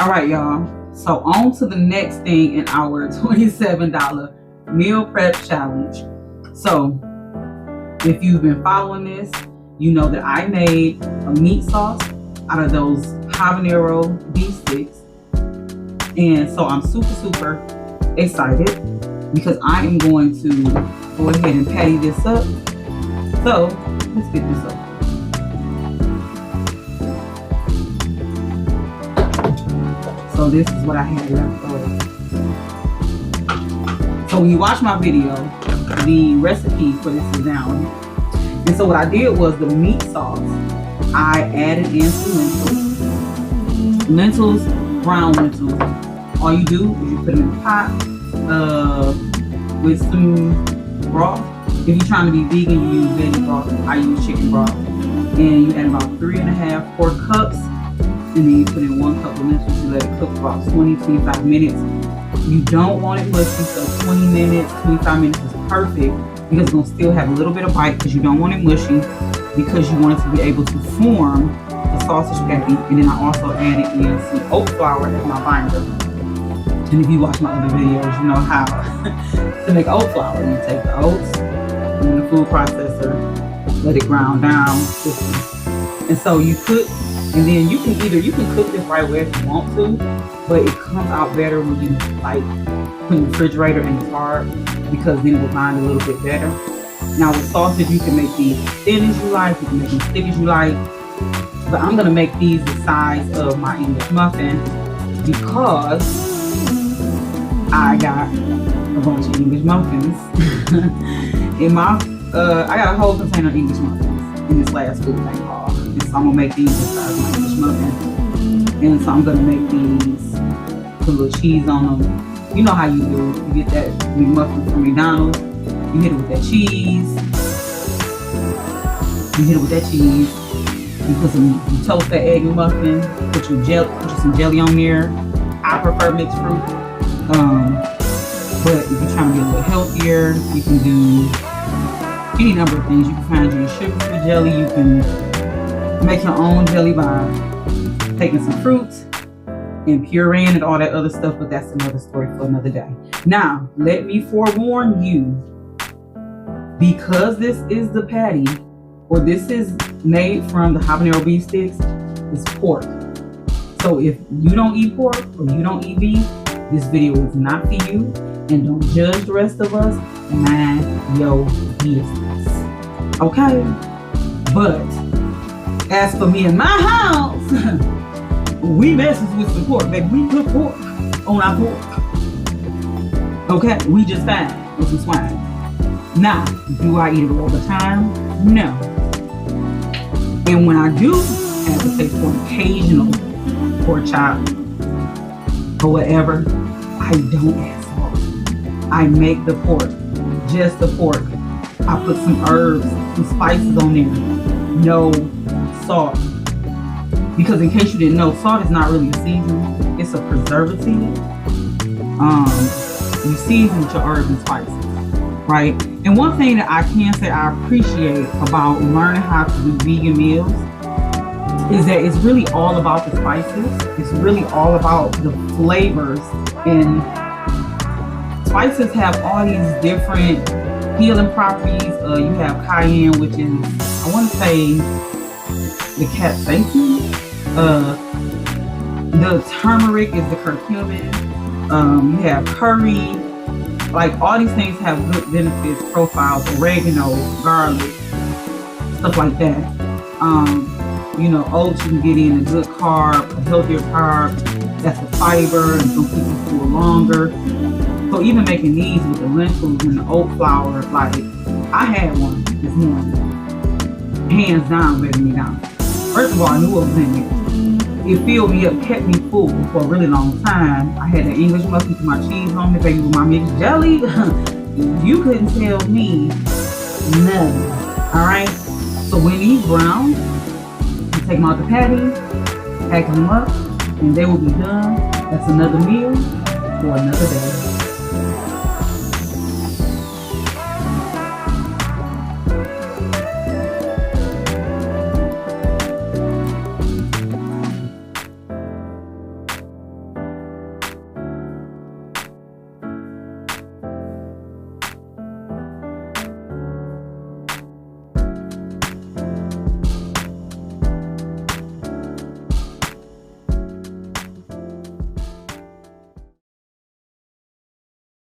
All right, y'all. So on to the next thing in our $27 meal prep challenge. So if you've been following this, you know that I made a meat sauce out of those habanero beef sticks. And so I'm super excited because I am going to go ahead and patty this up. So let's get this up. So this is what I had left over. So when you watch my video, the recipe for this is down. And so what I did was the meat sauce, I added in some lentils, brown lentils. All you do is you put them in a pot with some broth. If you're trying to be vegan, you use veggie broth. I use chicken broth. And you add about 3.5, 4 cups. And then you put in 1 cup of lentils. You let it cook for about 20-25 minutes. You don't want it mushy, so 20 minutes, 25 minutes is perfect because it's going to still have a little bit of bite because you don't want it mushy, because you want it to be able to form a sausage patty. And then I also added in some oat flour as my binder. And if you watch my other videos, you know how to make oat flour. You take the oats in the food processor, let it ground down, and so you put. And then you can cook this right where if you want to, but it comes out better when you like put in the refrigerator and it's hard, because then it will bind a little bit better. Now with sausage, you can make these thin as you like, you can make them thick as you like, but I'm gonna make these the size of my English muffin because I got a bunch of English muffins in my, I got a whole container of English muffins in this last food thing haul. And so I'm gonna make these the size of my English muffin. And so I'm gonna make these, put a little cheese on them. You know how you do. You get that McMuffin from McDonald's. You hit it with that cheese. You toast that egg McMuffin. Put you some jelly on there. I prefer mixed fruit. But if you're trying to get a little healthier, you can do any number of things. You can find your sugar-free jelly. You can make your own jelly by taking some fruits and pureeing and all that other stuff, but that's another story for another day. Now, let me forewarn you, because this is the patty, or this is made from the habanero beef sticks, it's pork. So if you don't eat pork or you don't eat beef, this video is not for you, and don't judge the rest of us. Mind your business. Okay? But as for me and my house, we messes with some pork, baby. We put pork on our pork. Okay, we just fine with some swine. Now, do I eat it all the time? No. And when I do have to take for occasional pork chop or whatever, I don't add salt. I make the pork, just the pork. I put some herbs, some spices on there. No salt. Because in case you didn't know, salt is not really a seasoning. It's a preservative. You season with your herbs and spices, right? And one thing that I can say I appreciate about learning how to do vegan meals is that it's really all about the spices. It's really all about the flavors. And spices have all these different healing properties. You have cayenne, which is, I want to say, the capsaicin. The turmeric is the curcumin. You have curry. Like, all these things have good benefits profiles. Oregano, garlic, stuff like that. You know, oats, you can get in a good carb, a healthier carb. That's the fiber, and some people full longer. So even making these with the lentils and the oat flour, like, I had one this morning. Hands down better than McDonald's. First of all, I knew what was in it. It filled me up, kept me full for a really long time. I had the English muffin with my cheese on it, baby, with my mixed jelly. You couldn't tell me nothing. Alright? So when these brown, you take them out the patty, pack them up, and they will be done. That's another meal for another day.